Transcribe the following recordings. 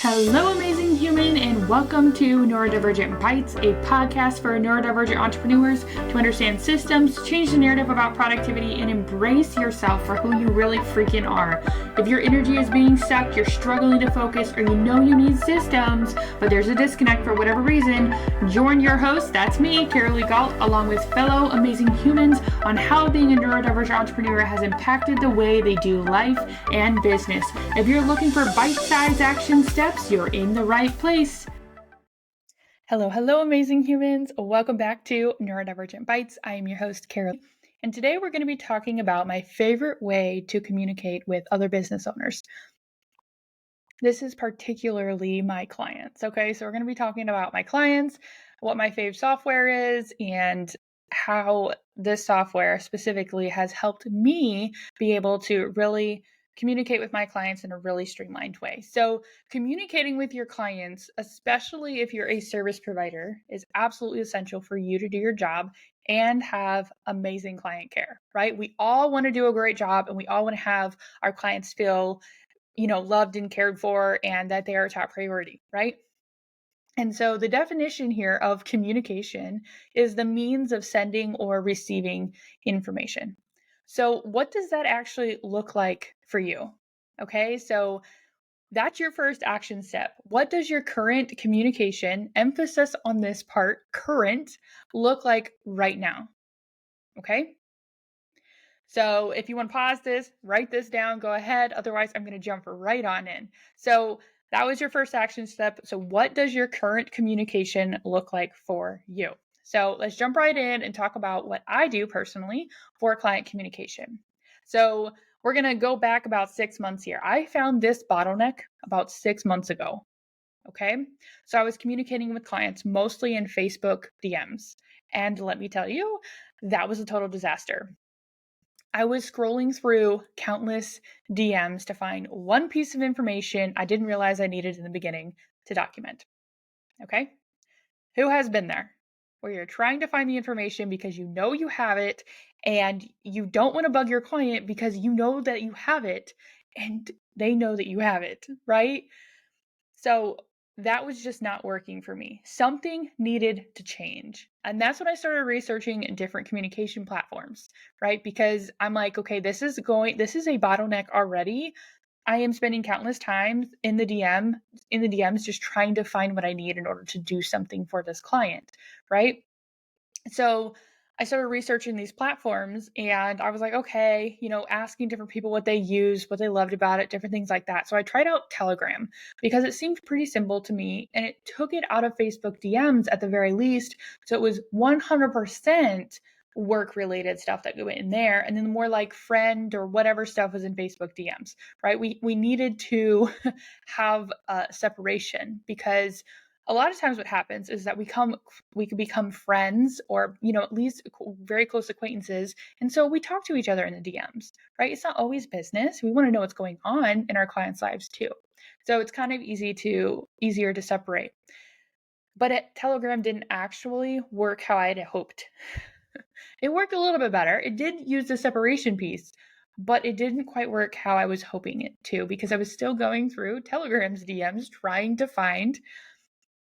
Hello, amazing human, and welcome to Neurodivergent Bites, a podcast for neurodivergent entrepreneurs to understand systems, change the narrative about productivity, and embrace yourself for who you really freaking are. If your energy is being sucked, you're struggling to focus, or you know you need systems, but there's a disconnect for whatever reason, join your host, that's me, Carolee Galt, along with fellow amazing humans on how being a neurodivergent entrepreneur has impacted the way they do life and business. If you're looking for bite-sized action steps, you're in the right place. Hello, amazing humans. Welcome back to Neurodivergent Bites. I am your host, Carol. And today we're going to be talking about my favorite way to communicate with other business owners. This is particularly my clients. Okay, so we're going to be talking about my clients, what my fave software is, and how this software specifically has helped me be able to really communicate with my clients in a really streamlined way. So communicating with your clients, especially if you're a service provider, is absolutely essential for you to do your job and have amazing client care, right? We all want to do a great job and we all want to have our clients feel, loved and cared for and that they are a top priority, right? And so the definition here of communication is the means of sending or receiving information. So what does that actually look like for you? Okay, so that's your first action step. What does your current communication, emphasis on this part, current, look like right now? Okay. So if you want to pause this, write this down, go ahead. Otherwise, I'm going to jump right on in. So that was your first action step. So what does your current communication look like for you? So let's jump right in and talk about what I do personally for client communication. So we're going to go back about 6 months here. I found this bottleneck about 6 months ago. Okay. So I was communicating with clients mostly in Facebook DMs. And let me tell you, that was a total disaster. I was scrolling through countless DMs to find one piece of information I didn't realize I needed in the beginning to document. Okay? Who has been there? Where you're trying to find the information because you know you have it and you don't want to bug your client because you know that you have it and they know that you have it, right? So that was just not working for me. Something needed to change. And that's when I started researching different communication platforms, right? Because I'm like, okay, this is a bottleneck already. I am spending countless times in the DMs just trying to find what I need in order to do something for this client, right? So I started researching these platforms and I was like, okay, asking different people what they use, what they loved about it, different things like that. So I tried out Telegram because it seemed pretty simple to me and it took it out of Facebook DMs at the very least. So it was 100% work related stuff that went in there. And then the more like friend or whatever stuff was in Facebook DMs, right? We needed to have a separation because a lot of times what happens is that we can become friends or, at least very close acquaintances. And so we talk to each other in the DMs, right? It's not always business. We want to know what's going on in our clients' lives too. So it's kind of easier to separate. But Telegram didn't actually work how I had hoped. It worked a little bit better. It did use the separation piece, but it didn't quite work how I was hoping it to because I was still going through Telegram's DMs trying to find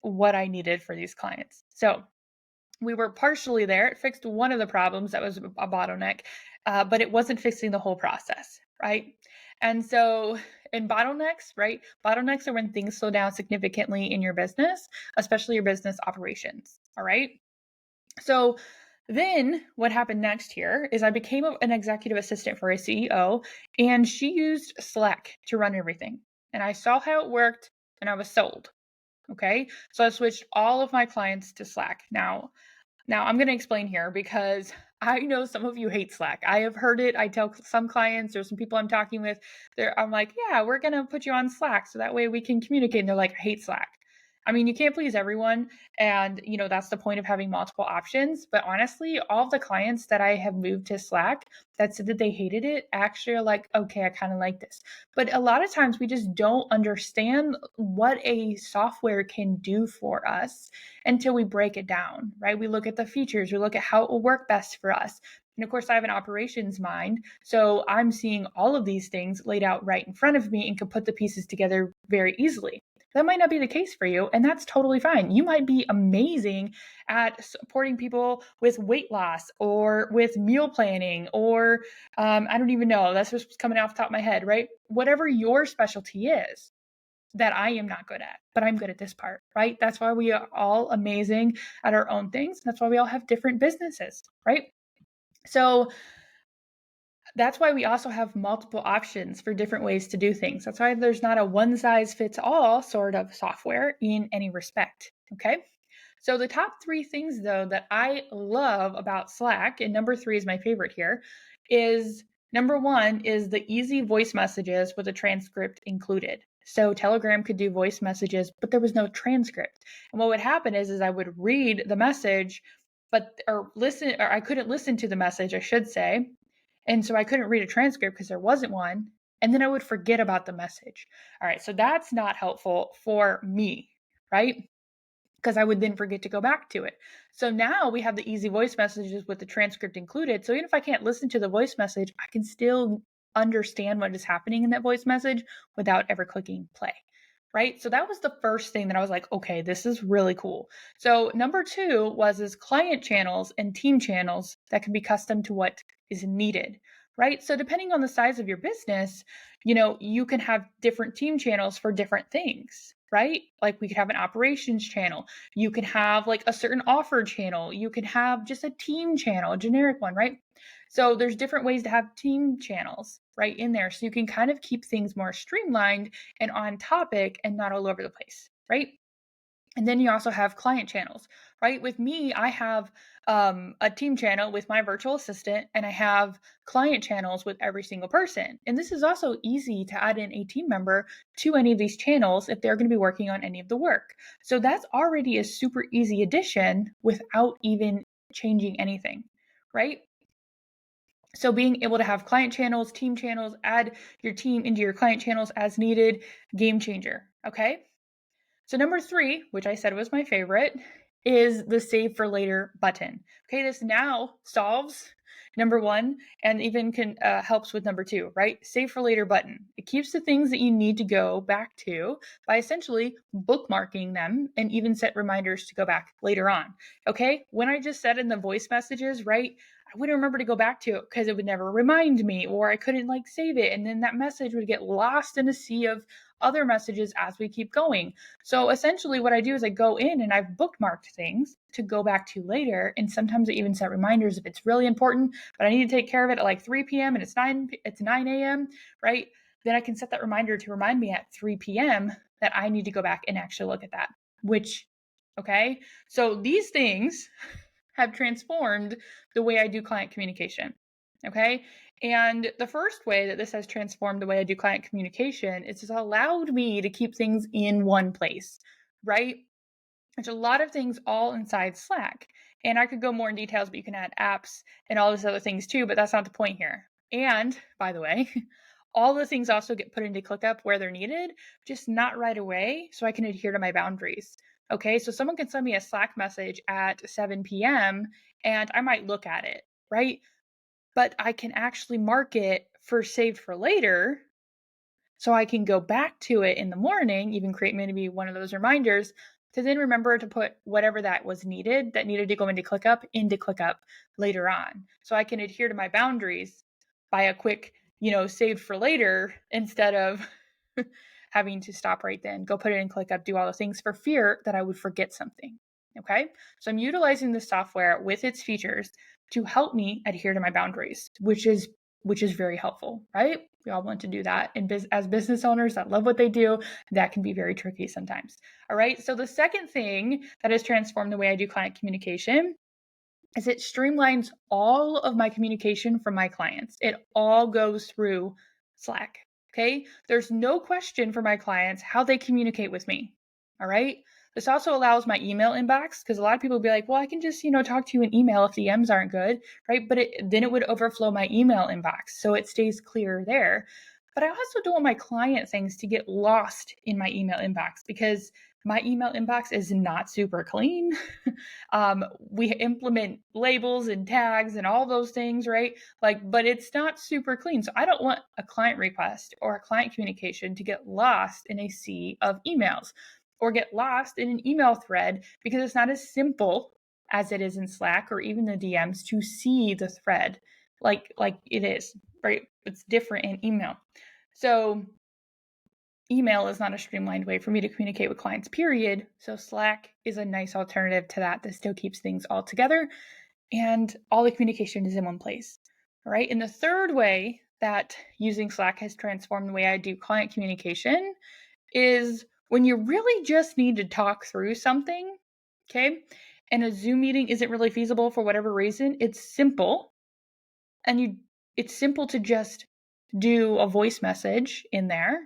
what I needed for these clients. So we were partially there. It fixed one of the problems that was a bottleneck, but it wasn't fixing the whole process, right? And so in bottlenecks, right? Bottlenecks are when things slow down significantly in your business, especially your business operations, all right? So then what happened next here is I became an executive assistant for a CEO, and she used Slack to run everything. And I saw how it worked, and I was sold. Okay, so I switched all of my clients to Slack. Now I'm going to explain here because I know some of you hate Slack. I have heard it. I tell some clients or some people I'm talking with, I'm like, yeah, we're going to put you on Slack so that way we can communicate. And they're like, I hate Slack. I mean, you can't please everyone. And, that's the point of having multiple options. But honestly, all of the clients that I have moved to Slack that said that they hated it actually are like, okay, I kind of like this. But a lot of times we just don't understand what a software can do for us until we break it down, right? We look at the features, we look at how it will work best for us. And of course, I have an operations mind. So I'm seeing all of these things laid out right in front of me and can put the pieces together very easily. That might not be the case for you, and that's totally fine. You might be amazing at supporting people with weight loss or with meal planning or I don't even know. That's what's coming off the top of my head, right? Whatever your specialty is that I am not good at, but I'm good at this part, right? That's why we are all amazing at our own things. That's why we all have different businesses, right? So that's why we also have multiple options for different ways to do things. That's why there's not a one size fits all sort of software in any respect. Okay. So the top 3 things though that I love about Slack, and number 3 is my favorite here, is number 1 is the easy voice messages with a transcript included. So Telegram could do voice messages, but there was no transcript. And what would happen is I would read the message, or I couldn't listen to the message, I should say. And so I couldn't read a transcript because there wasn't one. And then I would forget about the message. All right. So that's not helpful for me, right? Because I would then forget to go back to it. So now we have the easy voice messages with the transcript included. So even if I can't listen to the voice message, I can still understand what is happening in that voice message without ever clicking play. Right? So that was the first thing that I was like, okay, this is really cool. So number 2 was client channels and team channels that can be custom to what is needed. Right? So depending on the size of your business, you can have different team channels for different things, right? Like we could have an operations channel. You could have like a certain offer channel. You could have just a team channel, a generic one, right? So there's different ways to have team channels right in there. So you can kind of keep things more streamlined and on topic and not all over the place, right? And then you also have client channels, right? With me, I have a team channel with my virtual assistant, and I have client channels with every single person. And this is also easy to add in a team member to any of these channels if they're going to be working on any of the work. So that's already a super easy addition without even changing anything, right? So being able to have client channels, team channels, add your team into your client channels as needed, game changer, okay? So number 3, which I said was my favorite, is the save for later button. Okay, this now solves number 1 and even helps with number 2, right? Save for later button. It keeps the things that you need to go back to by essentially bookmarking them and even set reminders to go back later on. Okay, when I just said in the voice messages, right? I wouldn't remember to go back to it because it would never remind me, or I couldn't save it. And then that message would get lost in a sea of other messages as we keep going. So essentially what I do is I go in and I've bookmarked things to go back to later. And sometimes I even set reminders if it's really important, but I need to take care of it at 3 p.m. and it's 9 a.m., right? Then I can set that reminder to remind me at 3 p.m. that I need to go back and actually look at that, okay? So these things have transformed the way I do client communication, okay? And the first way that this has transformed the way I do client communication is it's allowed me to keep things in one place, right? There's a lot of things all inside Slack. And I could go more in details, but you can add apps and all these other things too, but that's not the point here. And by the way, all the things also get put into ClickUp where they're needed, just not right away, so I can adhere to my boundaries. Okay, so someone can send me a Slack message at 7 p.m. and I might look at it, right? But I can actually mark it for saved for later, so I can go back to it in the morning, even create maybe one of those reminders to then remember to put whatever that was needed that needed to go into ClickUp later on. So I can adhere to my boundaries by a quick, saved for later instead of having to stop right then, go put it in ClickUp, do all the things for fear that I would forget something. Okay. So I'm utilizing the software with its features to help me adhere to my boundaries, which is very helpful, right? We all want to do that. And as business owners that love what they do, that can be very tricky sometimes. All right. So the second thing that has transformed the way I do client communication is it streamlines all of my communication from my clients. It all goes through Slack. Okay. There's no question for my clients how they communicate with me. All right. This also allows my email inbox, because a lot of people will be like, well, I can just, talk to you in email if DMs aren't good, right? But then it would overflow my email inbox. So it stays clear there. But I also don't want my client things to get lost in my email inbox because my email inbox is not super clean. We implement labels and tags and all those things, right? But it's not super clean. So I don't want a client request or a client communication to get lost in a sea of emails or get lost in an email thread because it's not as simple as it is in Slack or even the DMs to see the thread like it is, right? It's different in email. So email is not a streamlined way for me to communicate with clients, period. So Slack is a nice alternative to that still keeps things all together and all the communication is in one place. All right. And the third way that using Slack has transformed the way I do client communication is when you really just need to talk through something, okay, and a Zoom meeting isn't really feasible for whatever reason, it's simple and it's simple to just do a voice message in there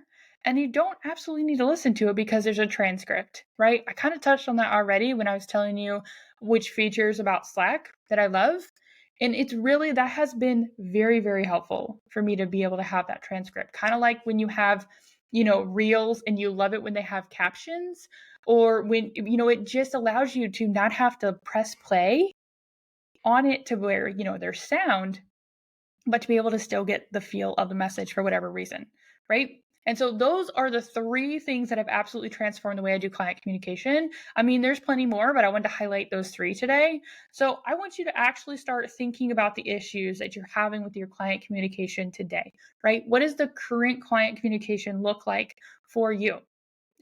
and you don't absolutely need to listen to it because there's a transcript, right? I kind of touched on that already when I was telling you which features about Slack that I love. And it's really, that has been very, very helpful for me to be able to have that transcript. Kind of like when you have, reels and you love it when they have captions, or when, it just allows you to not have to press play on it to where, there's sound, but to be able to still get the feel of the message for whatever reason, right? And so those are the three things that have absolutely transformed the way I do client communication. I mean, there's plenty more, but I wanted to highlight those three today. So I want you to actually start thinking about the issues that you're having with your client communication today, right? What does the current client communication look like for you?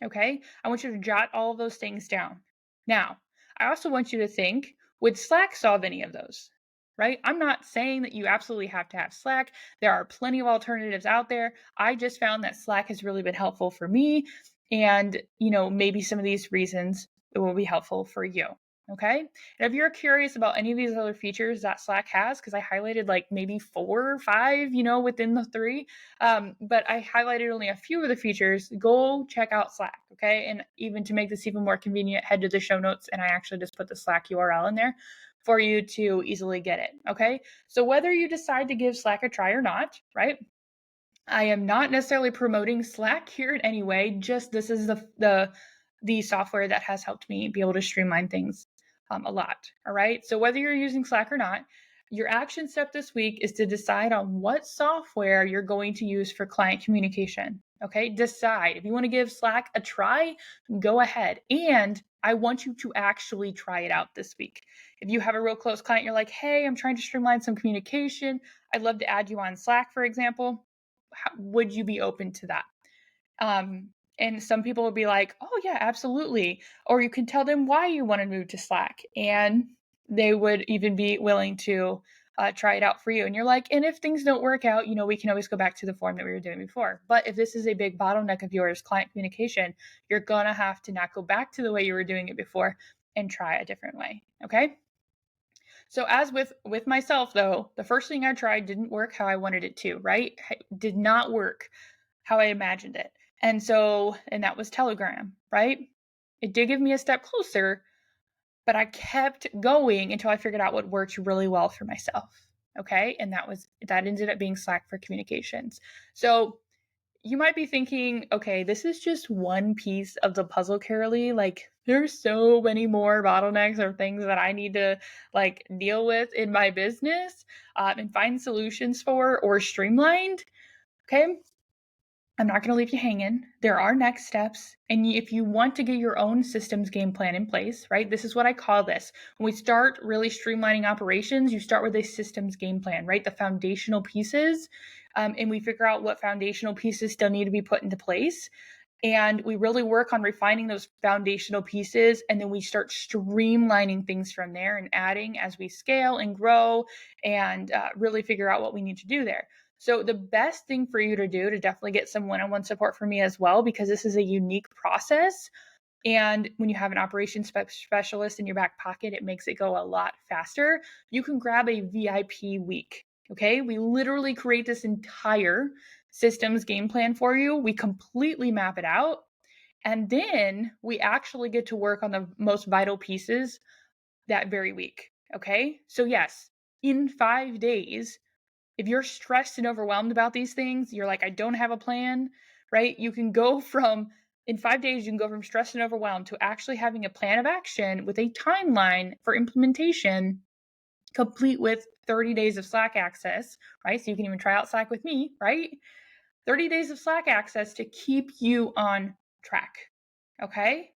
Okay. I want you to jot all of those things down. Now, I also want you to think, would Slack solve any of those? Right? I'm not saying that you absolutely have to have Slack. There are plenty of alternatives out there. I just found that Slack has really been helpful for me. And, maybe some of these reasons it will be helpful for you. Okay. And if you're curious about any of these other features that Slack has, because I highlighted like maybe 4 or 5, within the 3, but I highlighted only a few of the features, go check out Slack. Okay. And even to make this even more convenient, head to the show notes and I actually just put the Slack URL in there for you to easily get it. Okay. So whether you decide to give Slack a try or not, right? I am not necessarily promoting Slack here in any way. Just this is the software that has helped me be able to streamline things a lot. All right. So whether you're using Slack or not, your action step this week is to decide on what software you're going to use for client communication. Okay. Decide if you want to give Slack a try, go ahead. And I want you to actually try it out this week. If you have a real close client, you're like, hey, I'm trying to streamline some communication. I'd love to add you on Slack, for example. Would you be open to that? And some people will be like, oh, yeah, absolutely. Or you can tell them why you want to move to Slack, and they would even be willing to try it out for you. And you're like, and if things don't work out, we can always go back to the form that we were doing before. But if this is a big bottleneck of yours, client communication, you're going to have to not go back to the way you were doing it before and try a different way. Okay. So as with myself though, the first thing I tried didn't work how I wanted it to, right? Did not work how I imagined it. And that was Telegram, right? It did give me a step closer, but I kept going until I figured out what worked really well for myself. Okay? And that ended up being Slack for communications. So you might be thinking, okay, this is just one piece of the puzzle, Carolee. Like, there's so many more bottlenecks or things that I need to deal with in my business and find solutions for or streamlined. Okay. I'm not going to leave you hanging. There are next steps. And if you want to get your own systems game plan in place, right? This is what I call this. When we start really streamlining operations, you start with a systems game plan, right? The foundational pieces. And we figure out what foundational pieces still need to be put into place. And we really work on refining those foundational pieces. And then we start streamlining things from there and adding as we scale and grow and really figure out what we need to do there. So the best thing for you to do to definitely get some one-on-one support from me as well, because this is a unique process. And when you have an operations specialist in your back pocket, it makes it go a lot faster. You can grab a VIP week. Okay. We literally create this entire systems game plan for you. We completely map it out. And then we actually get to work on the most vital pieces that very week. Okay. So yes, in 5 days, If you're stressed and overwhelmed about these things, you're like, I don't have a plan, right? You can go from, in 5 days, you can go from stressed and overwhelmed to actually having a plan of action with a timeline for implementation, complete with 30 days of Slack access, right? So you can even try out Slack with me, right? 30 days of Slack access to keep you on track, okay?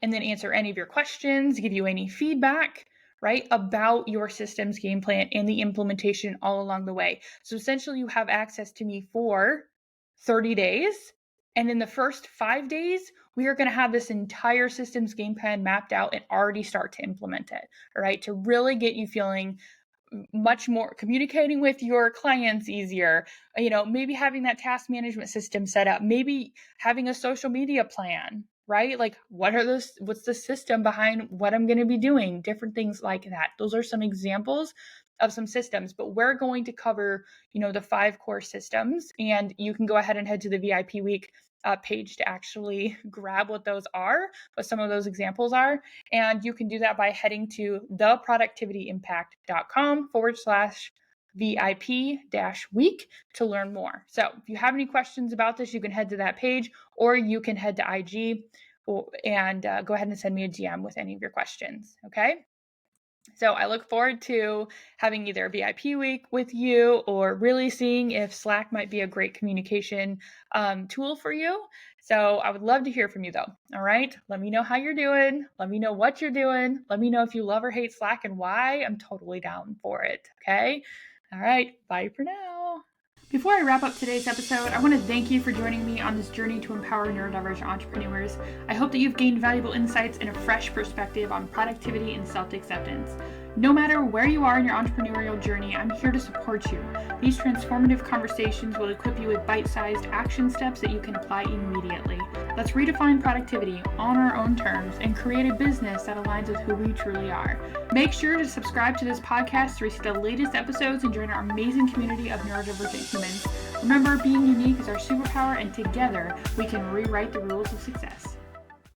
And then answer any of your questions, give you any feedback, right, about your systems game plan and the implementation all along the way. So essentially you have access to me for 30 days. And in the first 5 days, we are going to have this entire systems game plan mapped out and already start to implement it, all right, to really get you feeling much more, communicating with your clients easier, maybe having that task management system set up, maybe having a social media plan, right? Like what's the system behind what I'm going to be doing, different things like that. Those are some examples of some systems, but we're going to cover, the 5 core systems, and you can go ahead and head to the VIP week page to actually grab what those are, what some of those examples are. And you can do that by heading to theproductivityimpact.com/VIP-week to learn more. So if you have any questions about this, you can head to that page, or you can head to IG and go ahead and send me a DM with any of your questions. Okay. So I look forward to having either a VIP week with you, or really seeing if Slack might be a great communication tool for you. So I would love to hear from you though. All right. Let me know how you're doing. Let me know what you're doing. Let me know if you love or hate Slack and why. I'm totally down for it. Okay. All right. Bye for now. Before I wrap up today's episode, I want to thank you for joining me on this journey to empower neurodivergent entrepreneurs. I hope that you've gained valuable insights and a fresh perspective on productivity and self-acceptance. No matter where you are in your entrepreneurial journey, I'm here to support you. These transformative conversations will equip you with bite-sized action steps that you can apply immediately. Let's redefine productivity on our own terms and create a business that aligns with who we truly are. Make sure to subscribe to this podcast to receive the latest episodes and join our amazing community of neurodivergent humans. Remember, being unique is our superpower, and together we can rewrite the rules of success.